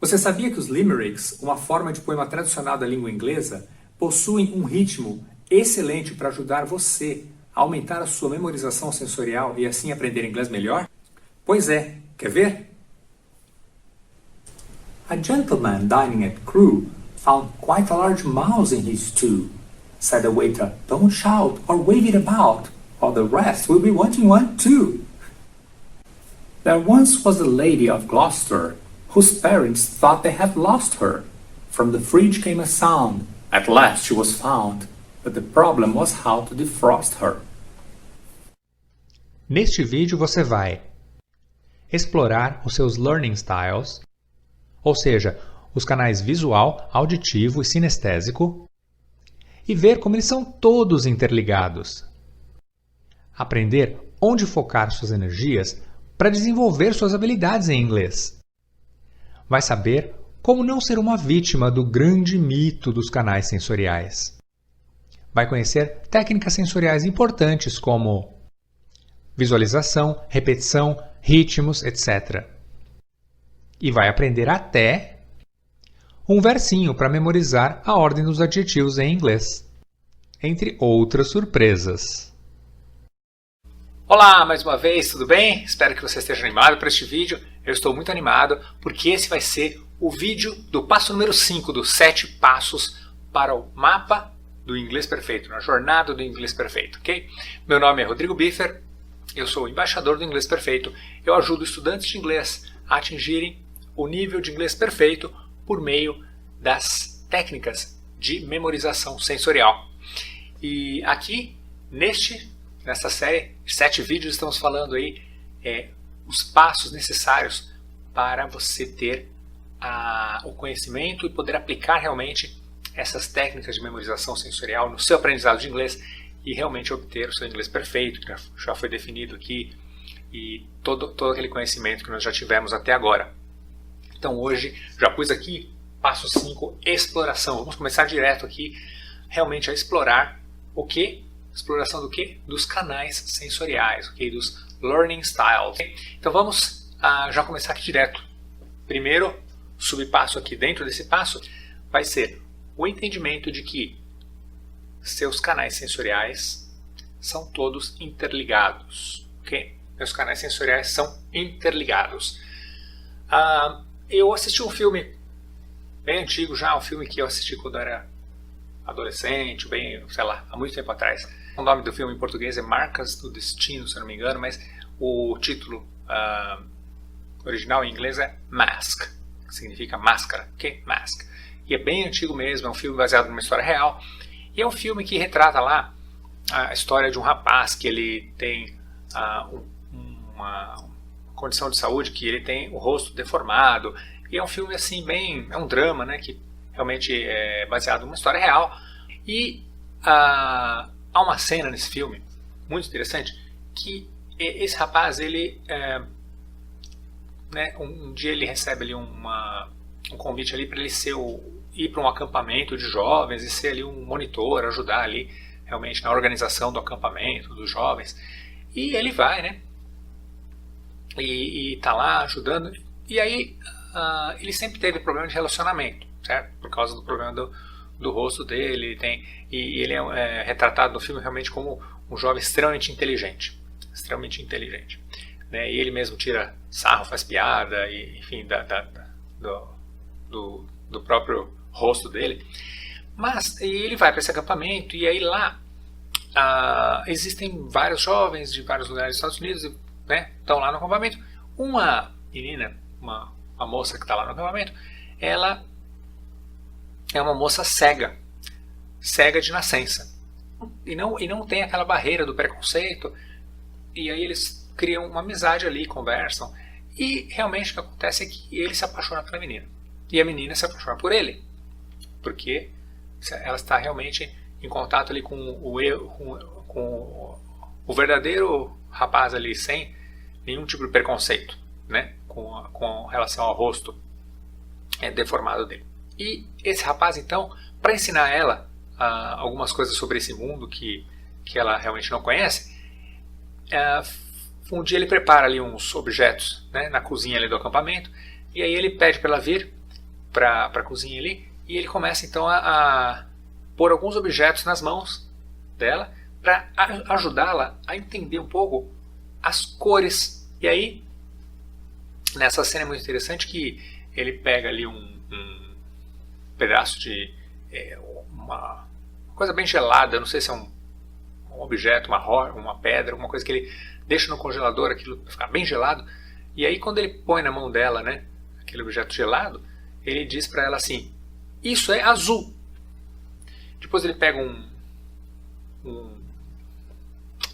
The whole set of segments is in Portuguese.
Você sabia que os limericks, uma forma de poema tradicional da língua inglesa, possuem um ritmo excelente para ajudar você a aumentar a sua memorização sensorial e assim aprender inglês melhor? Pois é, quer ver? A gentleman dining at Crewe found quite a large mouse in his stew. Said the waiter, "Don't shout or wave it about, or the rest will be wanting one too." There once was a lady of Gloucester, whose parents thought they had lost her. From the fridge came a sound. At last she was found, but the problem was how to defrost her. Neste vídeo você vai explorar os seus learning styles, ou seja, os canais visual, auditivo e sinestésico, e ver como eles são todos interligados. Aprender onde focar suas energias para desenvolver suas habilidades em inglês. Vai saber como não ser uma vítima do grande mito dos canais sensoriais. Vai conhecer técnicas sensoriais importantes como visualização, repetição, ritmos, etc. E vai aprender até um versinho para memorizar a ordem dos adjetivos em inglês, entre outras surpresas. Olá, mais uma vez, tudo bem? Espero que você esteja animado para este vídeo. Eu estou muito animado porque esse vai ser o vídeo do passo número 5 dos 7 passos para o mapa do inglês perfeito, na jornada do inglês perfeito, ok? Meu nome é Rodrigo Biffer, eu sou o embaixador do inglês perfeito. Eu ajudo estudantes de inglês a atingirem o nível de inglês perfeito por meio das técnicas de memorização sensorial. E aqui, nesta série de 7 vídeos, estamos falando aí os passos necessários para você ter o conhecimento e poder aplicar realmente essas técnicas de memorização sensorial no seu aprendizado de inglês e realmente obter o seu inglês perfeito, que já foi definido aqui, e todo aquele conhecimento que nós já tivemos até agora. Então hoje já pus aqui passo 5, exploração. Vamos começar direto aqui realmente a explorar o que? Exploração do que? Dos canais sensoriais, ok? Dos learning styles. Okay? Então vamos já começar aqui direto. Primeiro subpasso aqui dentro desse passo vai ser o entendimento de que seus canais sensoriais são todos interligados, ok? Meus canais sensoriais são interligados. Eu assisti um filme bem antigo já, um filme que eu assisti quando era adolescente, bem, sei lá, há muito tempo atrás. O nome do filme em português é Marcas do Destino, se eu não me engano, mas o título original em inglês é Mask, que significa máscara, ok? Mask. E é bem antigo mesmo, é um filme baseado numa história real, e é um filme que retrata lá a história de um rapaz que ele tem uma condição de saúde, que ele tem o rosto deformado, e é um filme assim bem, é um drama, né, que realmente é baseado numa história real. E há uma cena nesse filme muito interessante que esse rapaz, ele um dia ele recebe ali um convite ali para ele ir para um acampamento de jovens e ser ali um monitor, ajudar ali realmente na organização do acampamento dos jovens. E ele vai, né? E tá lá ajudando. E aí ele sempre teve problema de relacionamento, certo? Por causa do problema do rosto dele. E ele é retratado no filme realmente como um jovem extremamente inteligente. Extremamente inteligente. Né? E ele mesmo tira sarro, faz piada, e, enfim, do próprio rosto dele. Mas e ele vai para esse acampamento, e aí lá existem vários jovens de vários lugares dos Estados Unidos, né? Estão lá no acampamento. Uma menina, uma moça que está lá no acampamento, ela é uma moça cega de nascença, e não tem aquela barreira do preconceito. E aí eles criam uma amizade ali, conversam, e realmente o que acontece é que ele se apaixona pela menina, e a menina se apaixona por ele, porque ela está realmente em contato ali com o verdadeiro rapaz ali, sem nenhum tipo de preconceito, né, com relação ao rosto deformado dele. E esse rapaz, então, para ensinar ela algumas coisas sobre esse mundo que ela realmente não conhece, um dia ele prepara ali uns objetos, né, na cozinha ali do acampamento, e aí ele pede para ela vir para a cozinha ali, e ele começa então a pôr alguns objetos nas mãos dela para ajudá-la a entender um pouco as cores. E aí, nessa cena é muito interessante que ele pega ali um pedaço de uma coisa bem gelada, não sei se é um objeto, uma pedra, alguma coisa que ele deixa no congelador, aquilo ficar bem gelado, e aí quando ele põe na mão dela, né, aquele objeto gelado, ele diz para ela assim, isso é azul. Depois ele pega um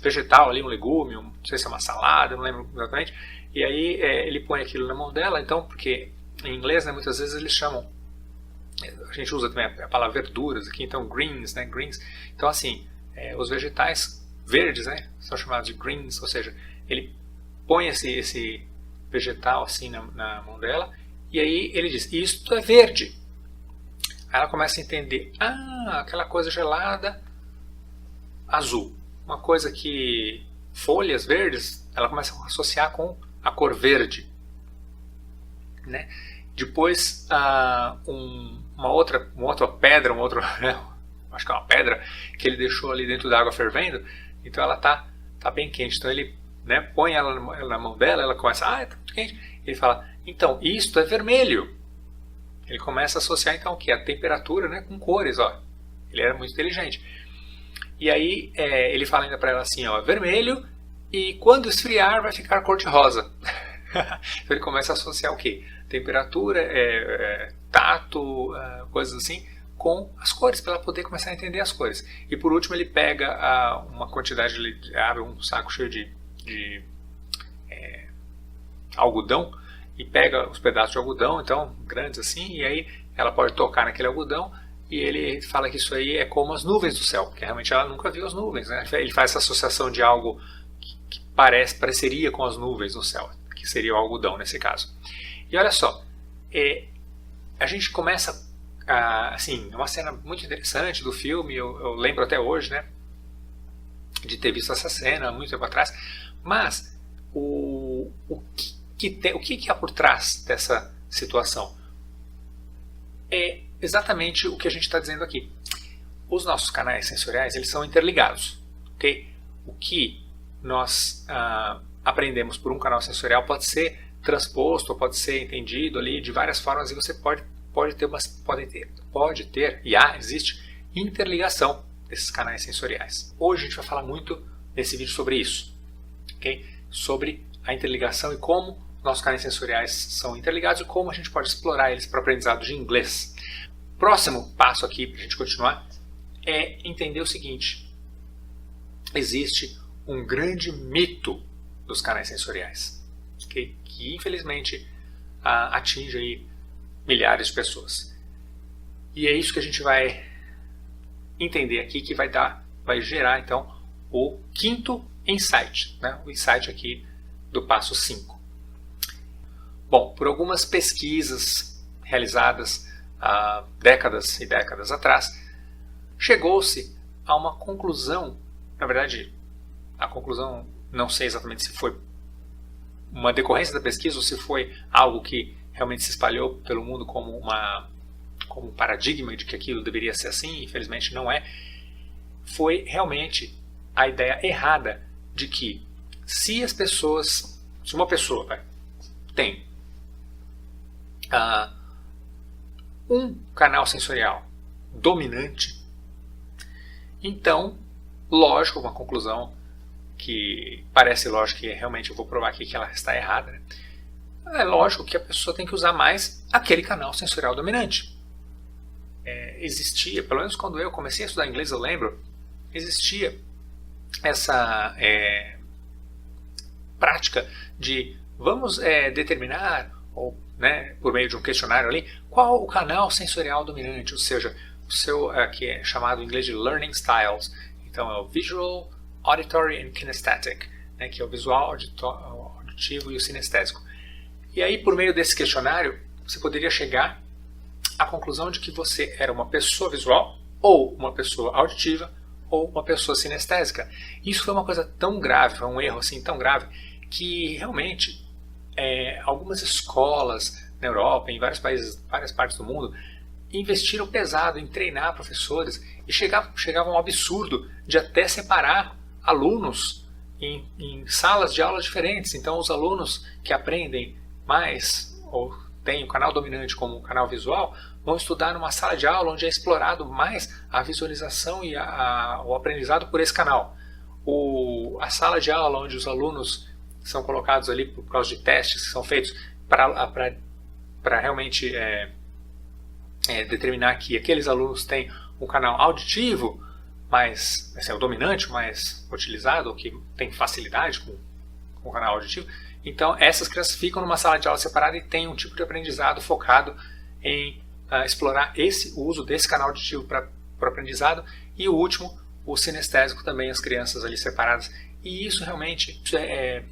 vegetal ali, um legume, não sei se é uma salada, não lembro exatamente, e aí ele põe aquilo na mão dela, então, porque em inglês, né, muitas vezes eles chamam, a gente usa também a palavra verduras aqui, então greens, né, greens, então assim, os vegetais verdes, né, são chamados de greens, ou seja, ele põe esse vegetal assim na mão dela, e aí ele diz, isto é verde. Aí ela começa a entender, aquela coisa gelada, azul. Uma coisa que, folhas verdes, ela começa a associar com a cor verde. Né? Depois, uma outra pedra, acho que é uma pedra, que ele deixou ali dentro da água fervendo, então ela tá bem quente. Então ele, né, põe ela na mão dela, ela começa, tá muito quente. Ele fala, então, isto é vermelho. Ele começa a associar então o que? A temperatura, né, com cores, ó. Ele era muito inteligente. E aí ele fala ainda para ela assim, ó, vermelho, e quando esfriar vai ficar cor de rosa. Então ele começa a associar o quê? Temperatura, tato, coisas assim, com as cores, para ela poder começar a entender as cores. E por último ele pega uma quantidade, ele abre um saco cheio de algodão, e pega os pedaços de algodão, então, grandes assim, e aí ela pode tocar naquele algodão, e ele fala que isso aí é como as nuvens do céu, porque realmente ela nunca viu as nuvens, né? Ele faz essa associação de algo que pareceria com as nuvens no céu, que seria o algodão nesse caso. E olha só, a gente começa, assim, uma cena muito interessante do filme, eu lembro até hoje, né, de ter visto essa cena há muito tempo atrás, mas o que há por trás dessa situação? É exatamente o que a gente está dizendo aqui. Os nossos canais sensoriais, eles são interligados. Okay? O que nós aprendemos por um canal sensorial pode ser transposto, pode ser entendido ali de várias formas, e você pode ter, e existe interligação desses canais sensoriais. Hoje a gente vai falar muito nesse vídeo sobre isso. Okay? Sobre a interligação e como nossos canais sensoriais são interligados e como a gente pode explorar eles para o aprendizado de inglês. Próximo passo aqui para a gente continuar é entender o seguinte: existe um grande mito dos canais sensoriais, okay? Que infelizmente atinge aí milhares de pessoas. E é isso que a gente vai entender aqui, que vai gerar então o quinto insight, né? O insight aqui do passo 5. Bom, por algumas pesquisas realizadas há décadas e décadas atrás, chegou-se a uma conclusão, na verdade, a conclusão, não sei exatamente se foi uma decorrência da pesquisa ou se foi algo que realmente se espalhou pelo mundo como um paradigma de que aquilo deveria ser assim, infelizmente não é, foi realmente a ideia errada de que se uma pessoa tem um canal sensorial dominante, então, lógico, uma conclusão que parece lógica, que realmente eu vou provar aqui que ela está errada, né? É lógico que a pessoa tem que usar mais aquele canal sensorial dominante. Existia, pelo menos quando eu comecei a estudar inglês, eu lembro, existia essa prática de vamos determinar, ou, né, por meio de um questionário ali, qual o canal sensorial dominante, ou seja, o seu, que é chamado em inglês de learning styles. Então é o visual, auditory and kinesthetic, né, que é o visual, auditivo e o sinestésico. E aí, por meio desse questionário, você poderia chegar à conclusão de que você era uma pessoa visual, ou uma pessoa auditiva, ou uma pessoa sinestésica. Isso foi uma coisa tão grave, foi um erro assim tão grave, que realmente algumas escolas, na Europa, em vários países, várias partes do mundo, investiram pesado em treinar professores e chegava um absurdo de até separar alunos em salas de aulas diferentes. Então, os alunos que aprendem mais ou têm o canal dominante como canal visual vão estudar numa sala de aula onde é explorado mais a visualização e o aprendizado por esse canal. A sala de aula onde os alunos são colocados ali por causa de testes que são feitos para realmente determinar que aqueles alunos têm um canal auditivo mais, o dominante, mais utilizado, ou que tem facilidade com o canal auditivo. Então, essas crianças ficam numa sala de aula separada e têm um tipo de aprendizado focado em explorar o uso desse canal auditivo para o aprendizado. E o último, o sinestésico também, as crianças ali separadas. E isso realmente é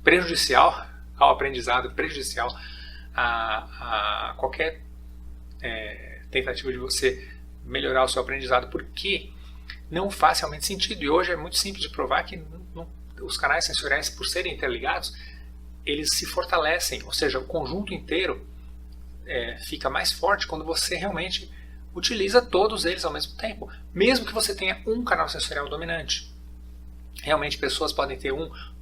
prejudicial ao aprendizado, prejudicial a qualquer tentativa de você melhorar o seu aprendizado, porque não faz realmente sentido. E hoje é muito simples de provar que os canais sensoriais, por serem interligados, eles se fortalecem, ou seja, o conjunto inteiro fica mais forte quando você realmente utiliza todos eles ao mesmo tempo, mesmo que você tenha um canal sensorial dominante. Realmente pessoas podem ter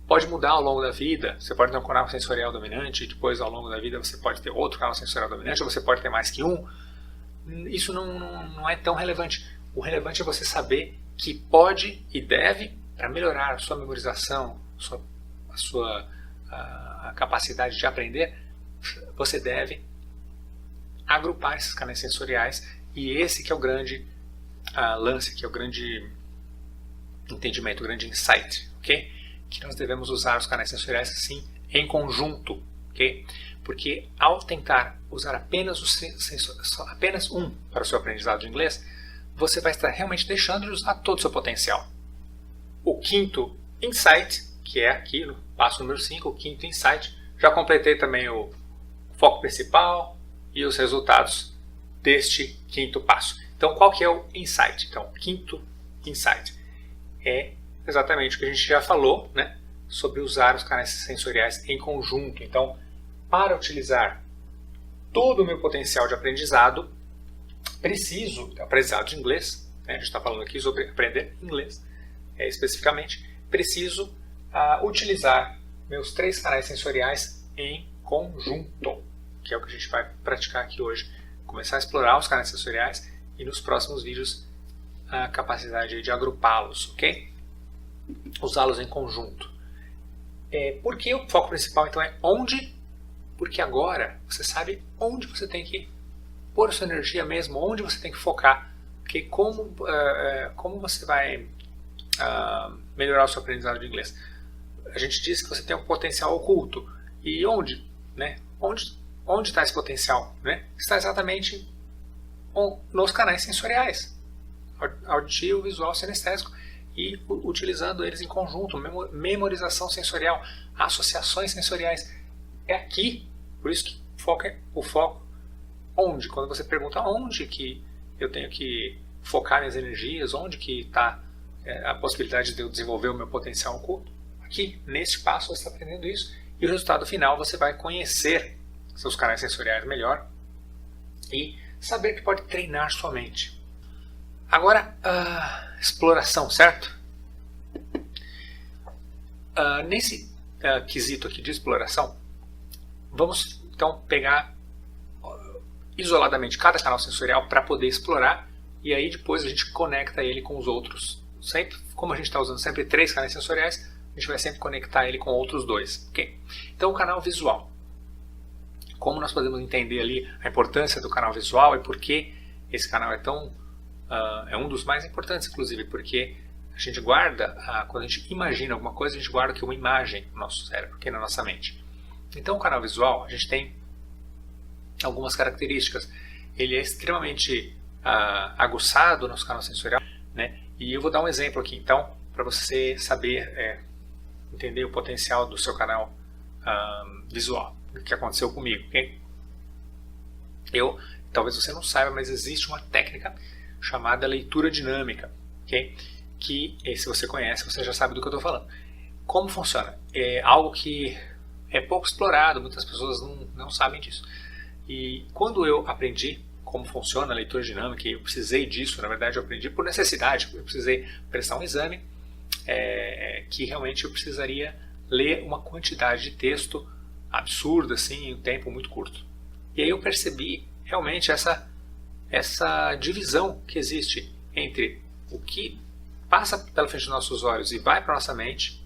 pode mudar ao longo da vida. Você pode ter um canal sensorial dominante e depois ao longo da vida você pode ter outro canal sensorial dominante, ou você pode ter mais que um. Isso não é tão relevante. O relevante é você saber que pode e deve, para melhorar a sua memorização, a sua capacidade de aprender, você deve agrupar esses canais sensoriais, e esse que é o grande lance, que é o grande entendimento, o grande insight, ok? Que nós devemos usar os canais sensoriais sim em conjunto, ok? Porque ao tentar usar apenas um para o seu aprendizado de inglês, você vai estar realmente deixando de usar todo o seu potencial. O quinto insight, que é aqui no passo número 5, o quinto insight, já completei também o foco principal e os resultados deste quinto passo. Então, qual que é o insight? Então, o quinto insight é exatamente o que a gente já falou, né, sobre usar os canais sensoriais em conjunto. Então, para utilizar todo o meu potencial de aprendizado, aprendizado de inglês, né, a gente está falando aqui sobre aprender inglês, especificamente, preciso utilizar meus 3 canais sensoriais em conjunto, que é o que a gente vai praticar aqui hoje. Começar a explorar os canais sensoriais e nos próximos vídeos a capacidade de agrupá-los, ok? Usá-los em conjunto. Por que o foco principal então é onde? Porque agora você sabe onde você tem que pôr a sua energia mesmo, onde você tem que focar, okay? Como você vai melhorar o seu aprendizado de inglês. A gente disse que você tem um potencial oculto. E onde? Né? Onde está esse potencial? Né? Está exatamente nos canais sensoriais. Auditivo, visual, sinestésico. E utilizando eles em conjunto, memorização sensorial, associações sensoriais. É aqui, por isso que o foco onde? Quando você pergunta onde que eu tenho que focar minhas energias, onde que está a possibilidade de eu desenvolver o meu potencial oculto, aqui, neste passo você está aprendendo isso, e o resultado final você vai conhecer seus canais sensoriais melhor e saber que pode treinar sua mente. Agora, exploração, certo? Nesse quesito aqui de exploração, vamos então pegar isoladamente cada canal sensorial para poder explorar, e aí depois a gente conecta ele com os outros. Sempre, como a gente está usando sempre 3 canais sensoriais, a gente vai sempre conectar ele com outros 2. Okay? Então, o canal visual. Como nós podemos entender ali a importância do canal visual e por que esse canal é um dos mais importantes, inclusive, porque a gente guarda, quando a gente imagina alguma coisa, a gente guarda aqui uma imagem no nosso cérebro, aqui na nossa mente. Então, o canal visual, a gente tem algumas características. Ele é extremamente aguçado no nosso canal sensorial, né? E eu vou dar um exemplo aqui, então, para você saber entender o potencial do seu canal visual, o que aconteceu comigo, ok? Talvez você não saiba, mas existe uma técnica chamada leitura dinâmica, ok? Que, se você conhece, você já sabe do que eu estou falando. Como funciona? É algo que é pouco explorado, muitas pessoas não sabem disso. E quando eu aprendi como funciona a leitura dinâmica, e eu precisei disso, na verdade eu aprendi por necessidade, eu precisei prestar um exame, que realmente eu precisaria ler uma quantidade de texto absurda, assim, em um tempo muito curto. E aí eu percebi realmente essa divisão que existe entre o que passa pela frente dos nossos olhos e vai para a nossa mente,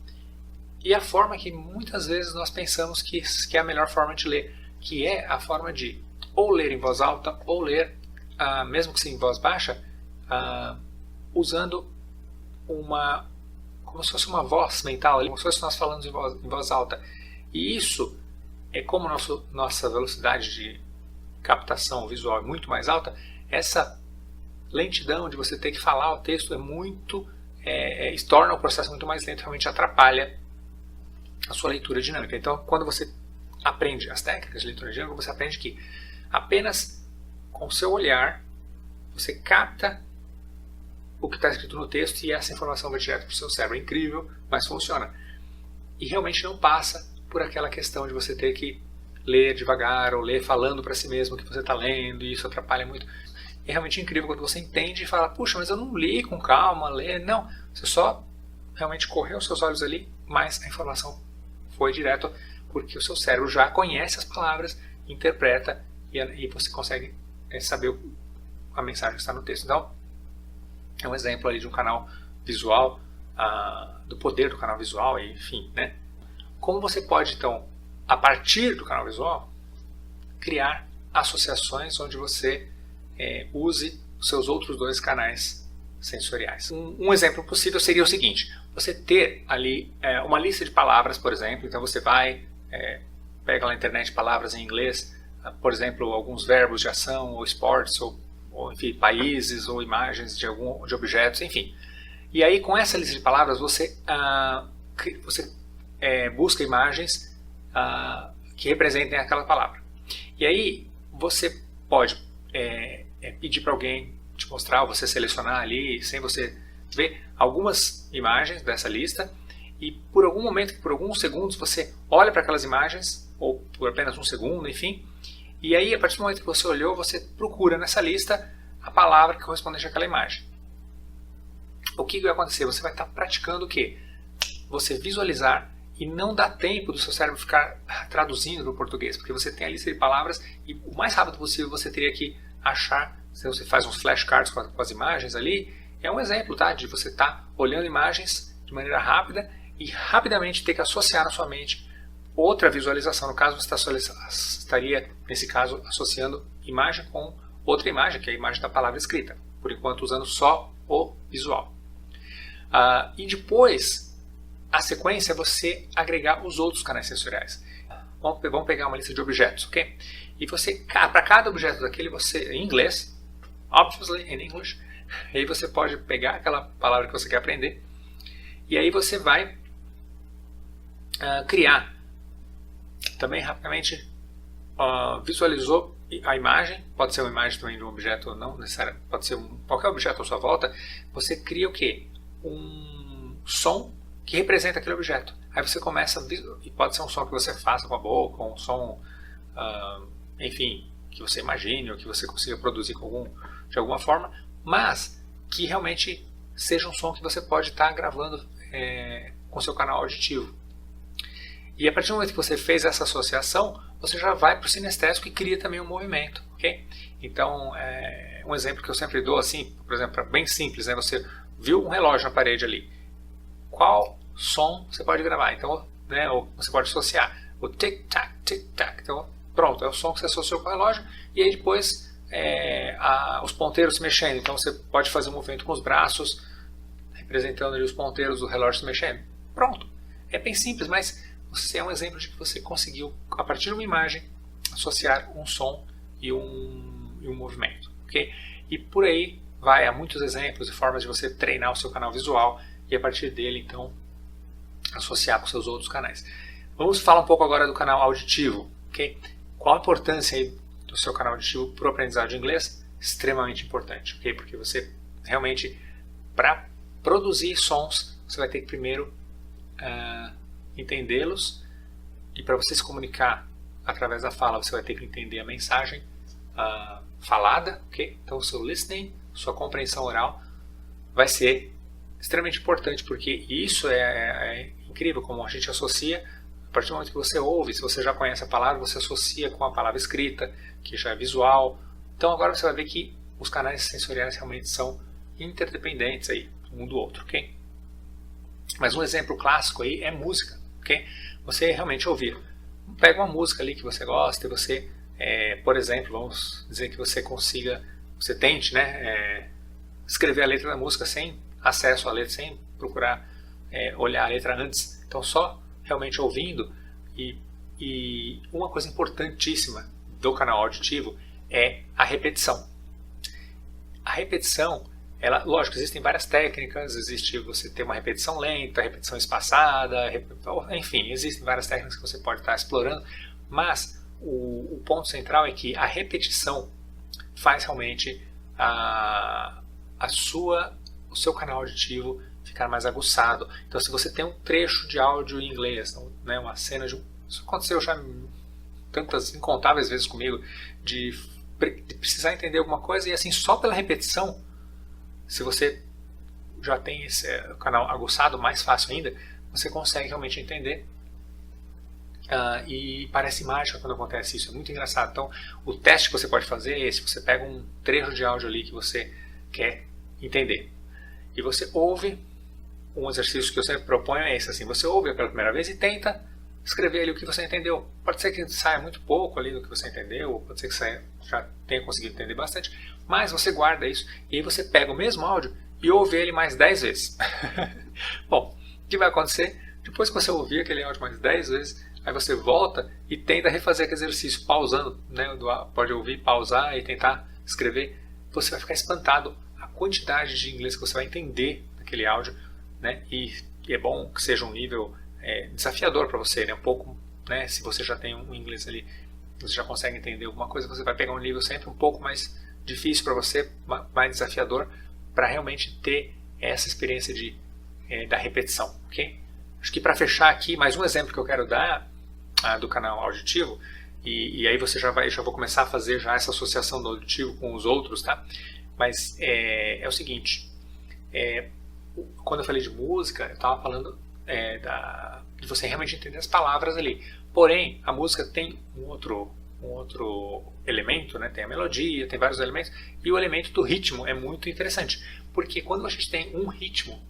e a forma que muitas vezes nós pensamos que é a melhor forma de ler, que é a forma de ou ler em voz alta, ou ler, mesmo que seja em voz baixa, usando como se fosse uma voz mental, como se fosse nós falando em voz alta. E isso é como nossa velocidade de captação visual é muito mais alta, essa lentidão de você ter que falar o texto torna o processo muito mais lento, realmente atrapalha a sua leitura dinâmica. Então, quando você aprende as técnicas de leitura dinâmica, você aprende que apenas com o seu olhar você capta o que está escrito no texto e essa informação vai direto para o seu cérebro. É incrível, mas funciona. E realmente não passa por aquela questão de você ter que ler devagar ou ler falando para si mesmo o que você está lendo, e isso atrapalha muito. É realmente incrível quando você entende e fala, puxa, mas eu não li com calma, Não, você só realmente correu os seus olhos ali, mas a informação foi direto porque o seu cérebro já conhece as palavras, interpreta e você consegue saber a mensagem que está no texto. Então, é um exemplo ali de um canal visual, do poder do canal visual, enfim, né? Como você pode, então, a partir do canal visual, criar associações onde você use os seus outros dois canais sensoriais. Um exemplo possível seria o seguinte: você ter ali uma lista de palavras, por exemplo. Então você vai, pega na internet palavras em inglês, por exemplo, alguns verbos de ação, ou esportes, ou enfim, países, ou imagens de objetos, enfim. E aí, com essa lista de palavras, você busca imagens que representem aquela palavra. E aí, você pode pedir para alguém te mostrar, ou você selecionar ali, sem você ver, algumas imagens dessa lista, e por algum momento, por alguns segundos, você olha para aquelas imagens, ou por apenas um segundo, enfim, e aí, a partir do momento que você olhou, você procura nessa lista a palavra que corresponde àquela imagem. O que vai acontecer? Você vai estar praticando o quê? Você visualizar e não dá tempo do seu cérebro ficar traduzindo para o português, porque você tem a lista de palavras e o mais rápido possível você teria que achar. Se você faz uns flashcards com as imagens ali, é um exemplo, tá? De você estar olhando imagens de maneira rápida e rapidamente ter que associar na sua mente outra visualização. No caso, você estaria, nesse caso, associando imagem com outra imagem, que é a imagem da palavra escrita, por enquanto usando só o visual. E depois, a sequência é você agregar os outros canais sensoriais. Vamos pegar uma lista de objetos, ok? E você, para cada objeto daquele, você, em inglês, obviously in English, aí você pode pegar aquela palavra que você quer aprender, e aí você vai criar. Também, rapidamente, visualizou a imagem, pode ser uma imagem também de um objeto, não necessariamente, pode ser qualquer objeto à sua volta. Você cria o quê? Um som que representa aquele objeto. Aí você começa, e pode ser um som que você faça com a boca, um som, enfim, que você imagine, ou que você consiga produzir de alguma forma, mas que realmente seja um som que você pode estar gravando com seu canal auditivo. E a partir do momento que você fez essa associação, você já vai para o sinestésico e cria também um movimento, ok? Então, um exemplo que eu sempre dou, assim, por exemplo, bem simples, né? Você viu um relógio na parede ali. Qual som você pode gravar? Então, né, ou você pode associar o tic-tac, tic-tac. Então, pronto, é o som que você associou com o relógio. E aí depois, os ponteiros se mexendo. Então, você pode fazer um movimento com os braços, representando ali os ponteiros do relógio se mexendo. Pronto. É bem simples, mas você é um exemplo de que você conseguiu, a partir de uma imagem, associar um som e um movimento. Okay? E por aí há muitos exemplos e formas de você treinar o seu canal visual e a partir dele, então, associar com seus outros canais. Vamos falar um pouco agora do canal auditivo. Okay? Qual a importância aí do seu canal auditivo para o aprendizado de inglês? Extremamente importante, okay? Porque você realmente, para produzir sons, você vai ter que primeiro entendê-los, e para você se comunicar através da fala, você vai ter que entender a mensagem falada, ok? Então o seu listening, sua compreensão oral vai ser extremamente importante, porque isso é incrível como a gente associa. A partir do momento que você ouve, se você já conhece a palavra, você associa com a palavra escrita, que já é visual. Então agora você vai ver que os canais sensoriais realmente são interdependentes aí, um do outro, ok? Mas um exemplo clássico aí é música, ok? Você realmente ouvir. Pega uma música ali que você gosta e você, por exemplo, vamos dizer que você tente, né, escrever a letra da música sem acesso à letra, sem procurar olhar a letra antes. Então só realmente ouvindo. E uma coisa importantíssima do canal auditivo é a repetição. A repetição, lógico, existem várias técnicas, existe você ter uma repetição lenta, repetição espaçada, enfim, existem várias técnicas que você pode estar explorando, mas o ponto central é que a repetição faz realmente o seu canal auditivo ficar mais aguçado. Então, se você tem um trecho de áudio em inglês, né, uma cena isso aconteceu já tantas incontáveis vezes comigo, de precisar entender alguma coisa, e assim, só pela repetição, se você já tem esse canal aguçado, mais fácil ainda, você consegue realmente entender. E parece mágica quando acontece isso, é muito engraçado. Então, o teste que você pode fazer é esse: você pega um trecho de áudio ali que você quer entender, e você ouve. Um exercício que eu sempre proponho é esse, assim: você ouve pela primeira vez e tenta escrever ali o que você entendeu. Pode ser que saia muito pouco ali do que você entendeu, pode ser que já tenha conseguido entender bastante, mas você guarda isso e aí você pega o mesmo áudio e ouve ele mais 10 vezes. Bom, o que vai acontecer? Depois que você ouvir aquele áudio mais 10 vezes, aí você volta e tenta refazer aquele exercício, pausando, né? Pode ouvir, pausar e tentar escrever. Você vai ficar espantado a quantidade de inglês que você vai entender naquele áudio, né? E é bom que seja um nível desafiador para você, né? Um pouco, né? Se você já tem um inglês ali, você já consegue entender alguma coisa, você vai pegar um nível sempre um pouco mais difícil para você, mais desafiador, para realmente ter essa experiência da repetição, ok? Acho que para fechar aqui, mais um exemplo que eu quero dar do canal auditivo, e aí você já vou começar a fazer já essa associação do auditivo com os outros, tá? Mas é o seguinte, quando eu falei de música, eu estava falando de você realmente entender as palavras ali. Porém, a música tem um outro elemento, né? Tem a melodia, tem vários elementos, e o elemento do ritmo é muito interessante, porque quando a gente tem um ritmo,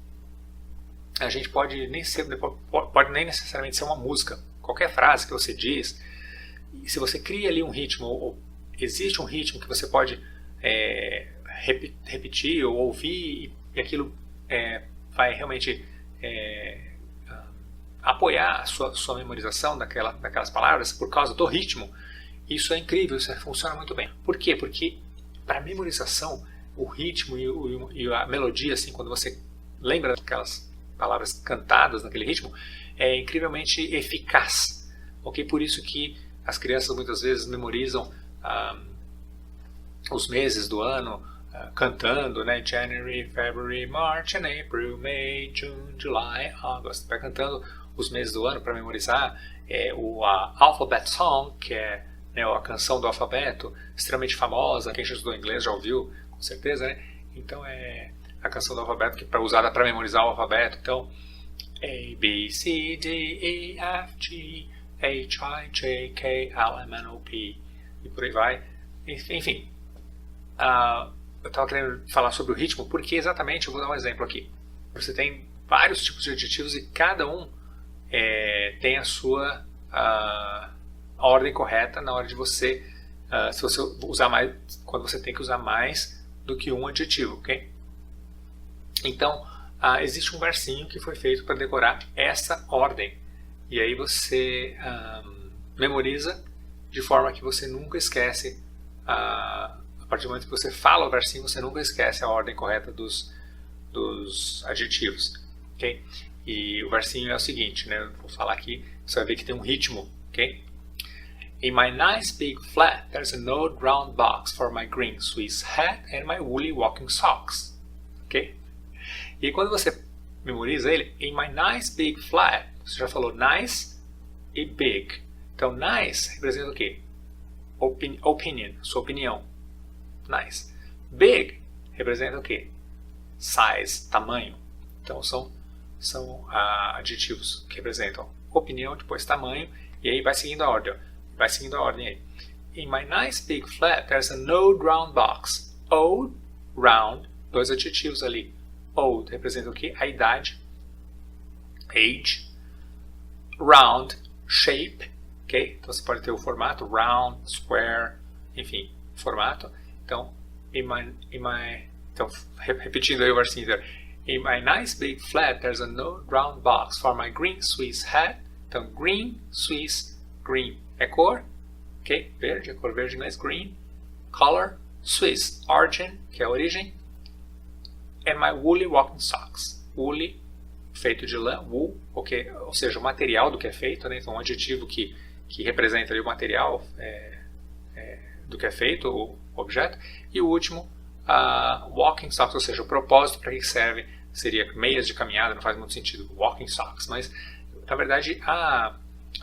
a gente pode nem necessariamente ser uma música. Qualquer frase que você diz, se você cria ali um ritmo, ou existe um ritmo que você pode repetir ou ouvir, e aquilo vai realmente apoiar a sua memorização daquelas palavras por causa do ritmo, isso é incrível, isso funciona muito bem. Por quê? Porque para memorização, o ritmo e a melodia, assim, quando você lembra daquelas palavras cantadas naquele ritmo, é incrivelmente eficaz. Ok? Por isso que as crianças muitas vezes memorizam os meses do ano cantando, né? January, February, March and April, May, June, July, August. Vai cantando os meses do ano para memorizar. A Alphabet Song, que é, né, a canção do alfabeto, extremamente famosa. Quem já estudou inglês já ouviu, com certeza, né? Então é a canção do alfabeto que é usada para memorizar o alfabeto. Então, A, B, C, D, E, F, G, H, I, J, K, L, M, N, O, P, e por aí vai. Enfim, eu estava querendo falar sobre o ritmo, porque exatamente, eu vou dar um exemplo aqui. Você tem vários tipos de adjetivos e cada um tem a sua ordem correta na hora de você, se você usar mais, quando você tem que usar mais do que um adjetivo, ok? Então, existe um versinho que foi feito para decorar essa ordem. E aí você memoriza de forma que você nunca esquece, a partir do momento que você fala o versinho, você nunca esquece a ordem correta dos adjetivos, ok? E o versinho é o seguinte, né? Eu vou falar aqui, você vai ver que tem um ritmo, ok? In my nice big flat, there's an old round box for my green Swiss hat and my woolly walking socks, ok? E quando você memoriza ele, in my nice big flat, você já falou nice e big. Então, nice representa o quê? Opinion, sua opinião. Nice. Big representa o quê? Size, tamanho. Então, são adjetivos que representam opinião, depois tamanho, e aí vai seguindo a ordem. Ó. Vai seguindo a ordem aí. In my nice big flat, there's an old round box. Old, round, dois adjetivos ali. Old representa o quê? A idade. Age. Round, shape. Okay? Então você pode ter o formato round, square, enfim, formato. Então, então repetindo aí o versinho inteiro. In my nice big flat, there's an old round box for my green Swiss hat. Então, green, Swiss, green é cor, ok? Verde, a cor verde em inglês, green. Color, Swiss, origin, que é a origem. And my woolly walking socks. Woolly, feito de lã, wool, okay? Ou seja, o material do que é feito, né? Então, um adjetivo que representa ali o material do que é feito, o objeto. E o último, walking socks, ou seja, o propósito para que serve seria meias de caminhada, não faz muito sentido, walking socks, mas na verdade a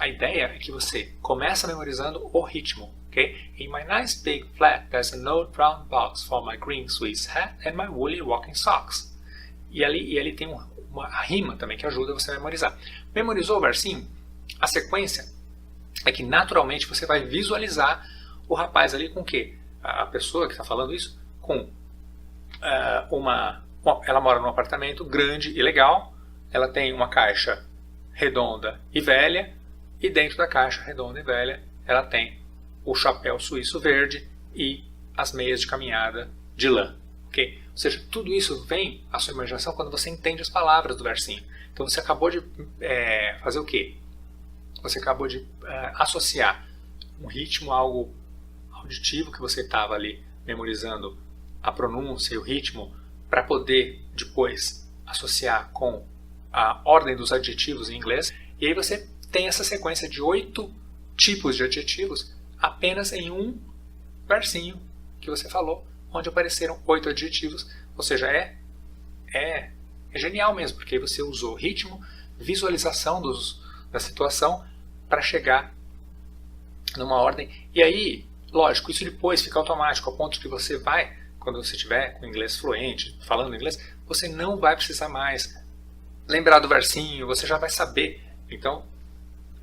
ideia é que você começa memorizando o ritmo, ok? In my nice big flat, there's an old round box for my green Swiss hat and my woolly walking socks. E ali tem uma rima também que ajuda você a memorizar. Memorizou o versinho? A sequência é que naturalmente você vai visualizar o rapaz ali com o quê? A pessoa que está falando isso com ela mora num apartamento grande e legal, ela tem uma caixa redonda e velha, e dentro da caixa redonda e velha ela tem o chapéu suíço verde e as meias de caminhada de lã. Okay? Ou seja, tudo isso vem à sua imaginação quando você entende as palavras do versinho. Então você acabou de fazer o quê? Você acabou de associar um ritmo a algo auditivo que você estava ali memorizando a pronúncia e o ritmo para poder depois associar com a ordem dos adjetivos em inglês. E aí você tem essa sequência de 8 tipos de adjetivos apenas em um versinho que você falou, onde apareceram 8 adjetivos. Ou seja, é genial mesmo, porque aí você usou ritmo, visualização da situação para chegar numa ordem. E aí, lógico, isso depois fica automático, ao ponto que você vai, quando você estiver com inglês fluente, falando inglês, você não vai precisar mais lembrar do versinho, você já vai saber. Então,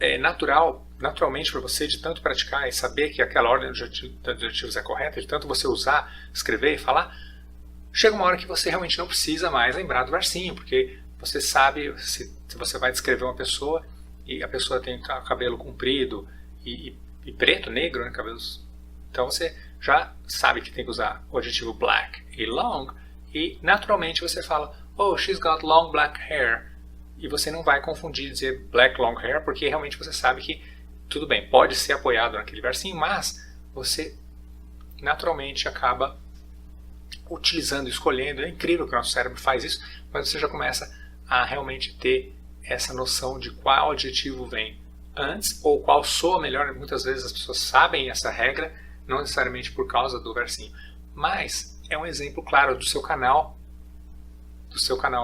é naturalmente para você, de tanto praticar e saber que aquela ordem dos adjetivos é correta, de tanto você usar, escrever e falar, chega uma hora que você realmente não precisa mais lembrar do versinho, porque você sabe, se você vai descrever uma pessoa e a pessoa tem cabelo comprido e preto, negro, né, cabelos. Então você já sabe que tem que usar o adjetivo black e long, e naturalmente você fala, oh, she's got long black hair. E você não vai confundir e dizer black long hair, porque realmente você sabe que, tudo bem, pode ser apoiado naquele versinho, mas você naturalmente acaba utilizando, escolhendo. É incrível que o nosso cérebro faz isso, mas você já começa a realmente ter essa noção de qual adjetivo vem antes, ou qual soa melhor. Muitas vezes as pessoas sabem essa regra, não necessariamente por causa do versinho, mas é um exemplo claro do seu canal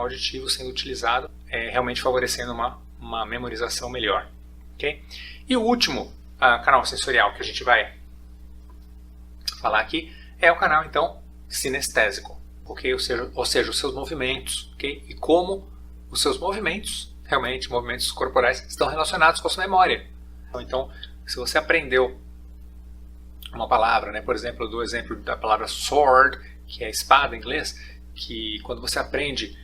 auditivo sendo utilizado, realmente favorecendo uma memorização melhor. Okay? E o último canal sensorial que a gente vai falar aqui é o canal, então, sinestésico. Okay? Ou seja, os seus movimentos. Okay? E como os seus movimentos, realmente, movimentos corporais, estão relacionados com a sua memória. Então, se você aprendeu uma palavra, né, por exemplo, do exemplo da palavra sword, que é espada em inglês, que quando você aprende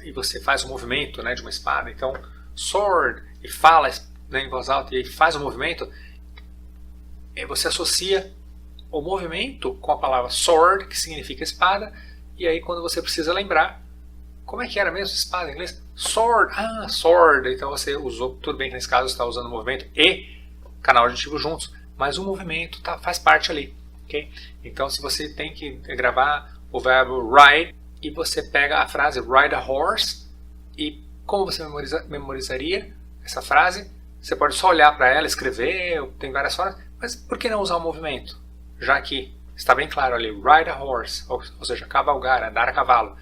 e você faz o movimento, né, de uma espada, então sword, e fala, né, em voz alta e faz o movimento, você associa o movimento com a palavra sword, que significa espada, e aí quando você precisa lembrar, como é que era mesmo espada em inglês? Sword, sword, então você usou, tudo bem que nesse caso você está usando o movimento e canal auditivo juntos, mas o movimento faz parte ali, ok? Então se você tem que gravar o verbo ride, e você pega a frase ride a horse, e como você memorizaria essa frase? Você pode só olhar para ela, escrever, tem várias formas, mas por que não usar o movimento? Já que está bem claro ali, ride a horse, ou seja, cavalgar, andar a cavalo.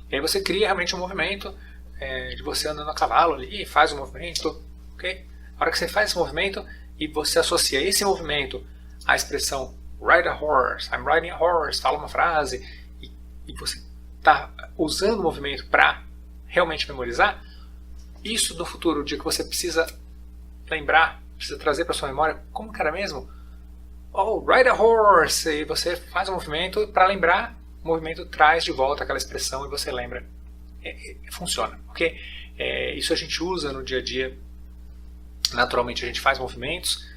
E aí você cria realmente um movimento de você andando a cavalo ali, e faz o movimento, ok? A hora que você faz esse movimento, e você associa esse movimento à expressão ride a horse, I'm riding a horse, fala uma frase, e você está usando o movimento para realmente memorizar, isso no futuro, o dia que você precisa lembrar, precisa trazer para sua memória, como que era mesmo? Oh, ride a horse! E você faz o movimento para lembrar, o movimento traz de volta aquela expressão e você lembra. Funciona, ok? Isso a gente usa no dia a dia. Naturalmente a gente faz movimentos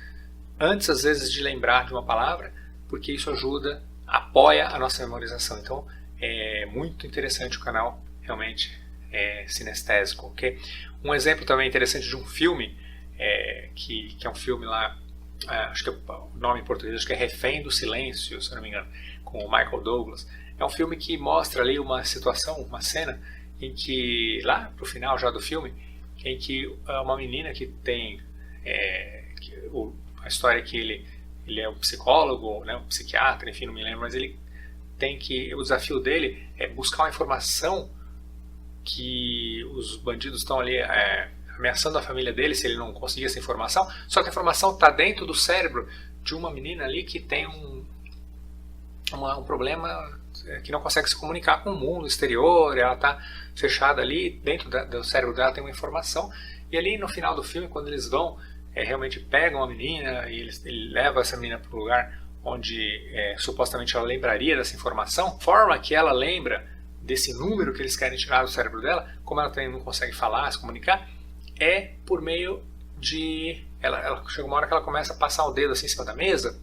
antes às vezes de lembrar de uma palavra, porque isso ajuda, apoia a nossa memorização. Então é muito interessante o canal, realmente sinestésico, ok? Um exemplo também interessante de um filme, que é um filme lá, acho que o nome em português acho que é Refém do Silêncio, se eu não me engano, com o Michael Douglas. É um filme que mostra ali uma situação, uma cena, em que, lá pro final já do filme, em que uma menina que tem, a história é que ele é um psicólogo, né, um psiquiatra, enfim, não me lembro, mas ele tem que, o desafio dele é buscar uma informação que os bandidos estão ali ameaçando a família dele se ele não conseguir essa informação, só que a informação está dentro do cérebro de uma menina ali que tem um problema, que não consegue se comunicar com o mundo exterior, ela está fechada ali, dentro do cérebro dela tem uma informação, e ali no final do filme, quando eles vão, realmente pegam a menina, e ele leva essa menina para um lugar onde supostamente ela lembraria dessa informação, forma que ela lembra desse número que eles querem tirar do cérebro dela, como ela também não consegue falar, se comunicar, é por meio de... Ela chega uma hora que ela começa a passar o dedo assim em cima da mesa,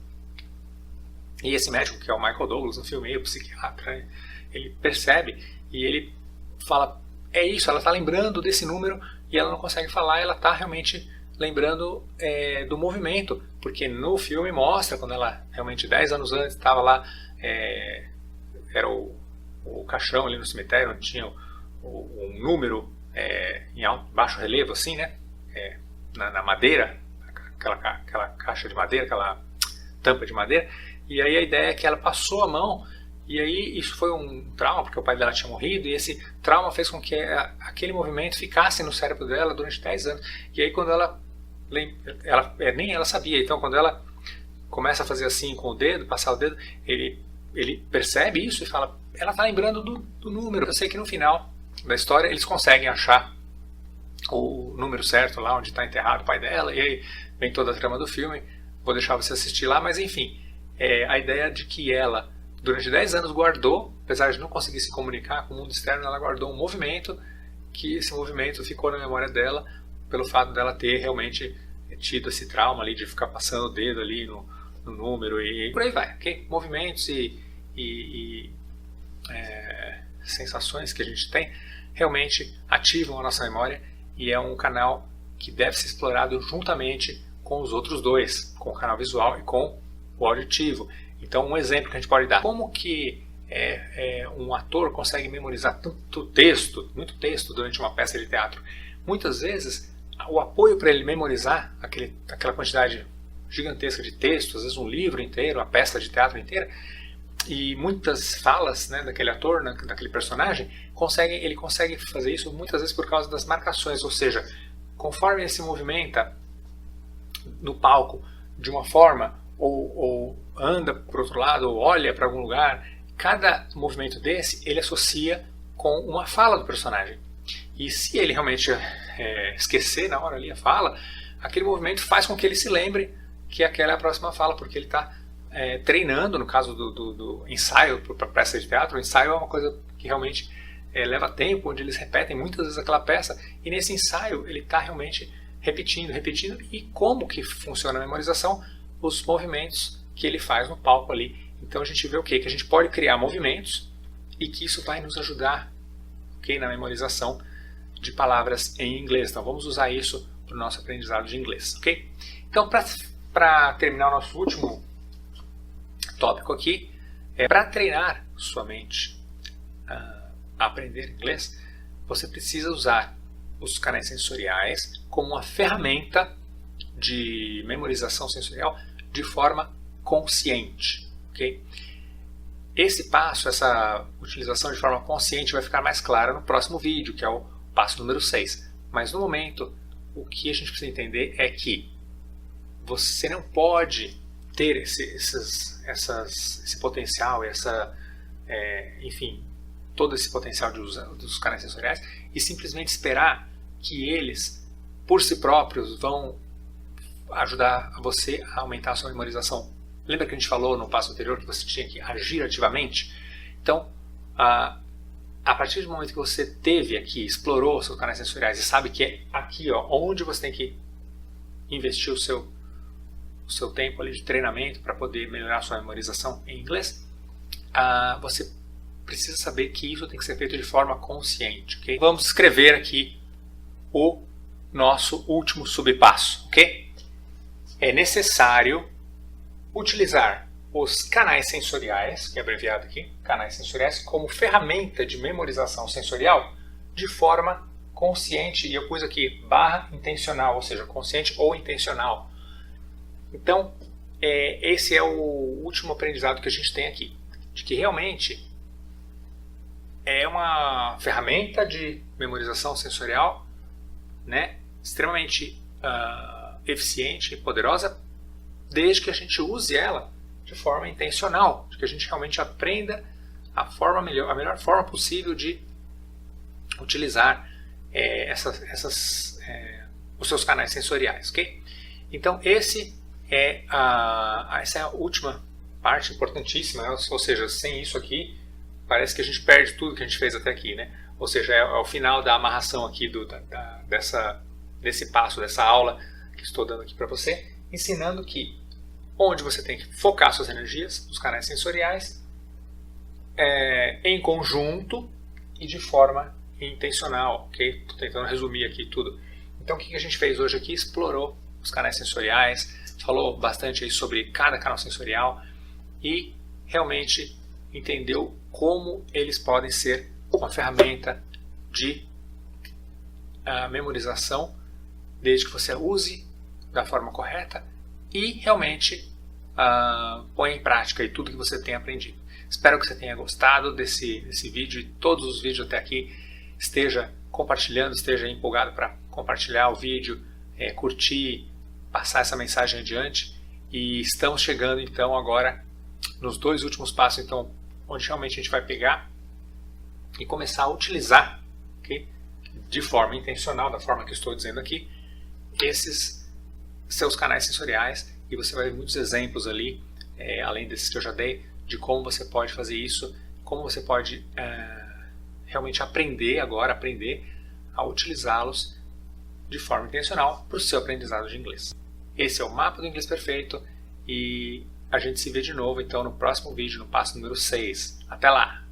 e esse médico, que é o Michael Douglas no filme, o psiquiatra, né, ele percebe e ele fala, é isso, ela está lembrando desse número e ela não consegue falar, ela está realmente lembrando do movimento, porque no filme mostra quando ela realmente 10 anos antes estava lá, era o caixão ali no cemitério, onde tinha um número em baixo relevo, assim, né? Na madeira, aquela caixa de madeira, aquela tampa de madeira, e aí a ideia é que ela passou a mão, e aí isso foi um trauma, porque o pai dela tinha morrido, e esse trauma fez com que aquele movimento ficasse no cérebro dela durante 10 anos. E aí quando nem ela sabia, então quando ela começa a fazer assim com o dedo, passar o dedo, ele percebe isso e fala, ela está lembrando do número. Eu sei que no final da história eles conseguem achar o número certo lá onde está enterrado o pai dela, e aí vem toda a trama do filme. Vou deixar você assistir lá, mas enfim, a ideia de que ela durante 10 anos guardou, apesar de não conseguir se comunicar com o mundo externo, ela guardou um movimento, que esse movimento ficou na memória dela pelo fato dela ter realmente tido esse trauma ali de ficar passando o dedo ali no número e por aí vai, ok? Movimentos e sensações que a gente tem realmente ativam a nossa memória, e é um canal que deve ser explorado juntamente com os outros dois, com o canal visual e com o auditivo. Então, um exemplo que a gente pode dar, como que um ator consegue memorizar muito texto durante uma peça de teatro? Muitas vezes, o apoio para ele memorizar aquela quantidade gigantesca de texto, às vezes um livro inteiro, uma peça de teatro inteira, e muitas falas, né, daquele ator, daquele personagem, ele consegue fazer isso muitas vezes por causa das marcações, ou seja, conforme ele se movimenta no palco de uma forma, ou anda para o outro lado, ou olha para algum lugar, cada movimento desse ele associa com uma fala do personagem. E se ele realmente esquecer na hora ali a fala, aquele movimento faz com que ele se lembre que aquela é a próxima fala, porque ele está treinando. No caso do ensaio para peça de teatro, o ensaio é uma coisa que realmente leva tempo, onde eles repetem muitas vezes aquela peça, e nesse ensaio ele está realmente repetindo, e como que funciona a memorização? Os movimentos que ele faz no palco ali. Então a gente vê o quê? Que a gente pode criar movimentos e que isso vai nos ajudar, okay, na memorização de palavras em inglês. Então vamos usar isso para o nosso aprendizado de inglês, ok? Então, para terminar o nosso último tópico aqui, para treinar sua mente a aprender inglês, você precisa usar os canais sensoriais como uma ferramenta de memorização sensorial de forma consciente, ok? Esse passo, essa utilização de forma consciente vai ficar mais clara no próximo vídeo, que é o passo número 6. Mas no momento, o que a gente precisa entender é que você não pode ter esse potencial, enfim, todo esse potencial de uso dos canais sensoriais e simplesmente esperar que eles, por si próprios, vão ajudar você a aumentar a sua memorização. Lembra que a gente falou no passo anterior que você tinha que agir ativamente? Então, a partir do momento que você teve aqui, explorou os seus canais sensoriais e sabe que é aqui, ó, onde você tem que investir o seu tempo ali de treinamento para poder melhorar a sua memorização em inglês, você precisa saber que isso tem que ser feito de forma consciente, ok? Vamos escrever aqui o nosso último subpasso, ok? É necessário utilizar os canais sensoriais, que é abreviado aqui, canais sensoriais, como ferramenta de memorização sensorial de forma consciente, e eu pus aqui /intencional, ou seja, consciente ou intencional. Então, esse é o último aprendizado que a gente tem aqui, de que realmente é uma ferramenta de memorização sensorial, né, extremamente eficiente e poderosa, desde que a gente use ela de forma intencional, de que a gente realmente aprenda a melhor forma possível de utilizar os seus canais sensoriais, ok? Então essa é a última parte importantíssima, né? Ou seja, sem isso aqui parece que a gente perde tudo que a gente fez até aqui, né? Ou seja, é o final da amarração aqui desse passo, dessa aula que estou dando aqui para você, ensinando que onde você tem que focar suas energias, os canais sensoriais, em conjunto e de forma intencional, ok? Estou tentando resumir aqui tudo. Então o que a gente fez hoje aqui? Explorou os canais sensoriais, falou bastante aí sobre cada canal sensorial e realmente entendeu como eles podem ser uma ferramenta de memorização, desde que você use da forma correta e realmente põe em prática aí tudo que você tem aprendido. Espero que você tenha gostado desse vídeo e todos os vídeos até aqui. Esteja compartilhando, esteja empolgado para compartilhar o vídeo, curtir, passar essa mensagem adiante. E estamos chegando então agora nos 2 últimos passos, então, onde realmente a gente vai pegar e começar a utilizar, okay, de forma intencional, da forma que eu estou dizendo aqui, esses seus canais sensoriais, e você vai ver muitos exemplos ali, além desses que eu já dei, de como você pode fazer isso, como você pode realmente aprender a utilizá-los de forma intencional para o seu aprendizado de inglês. Esse é o Mapa do Inglês Perfeito e a gente se vê de novo então no próximo vídeo, no passo número 6. Até lá!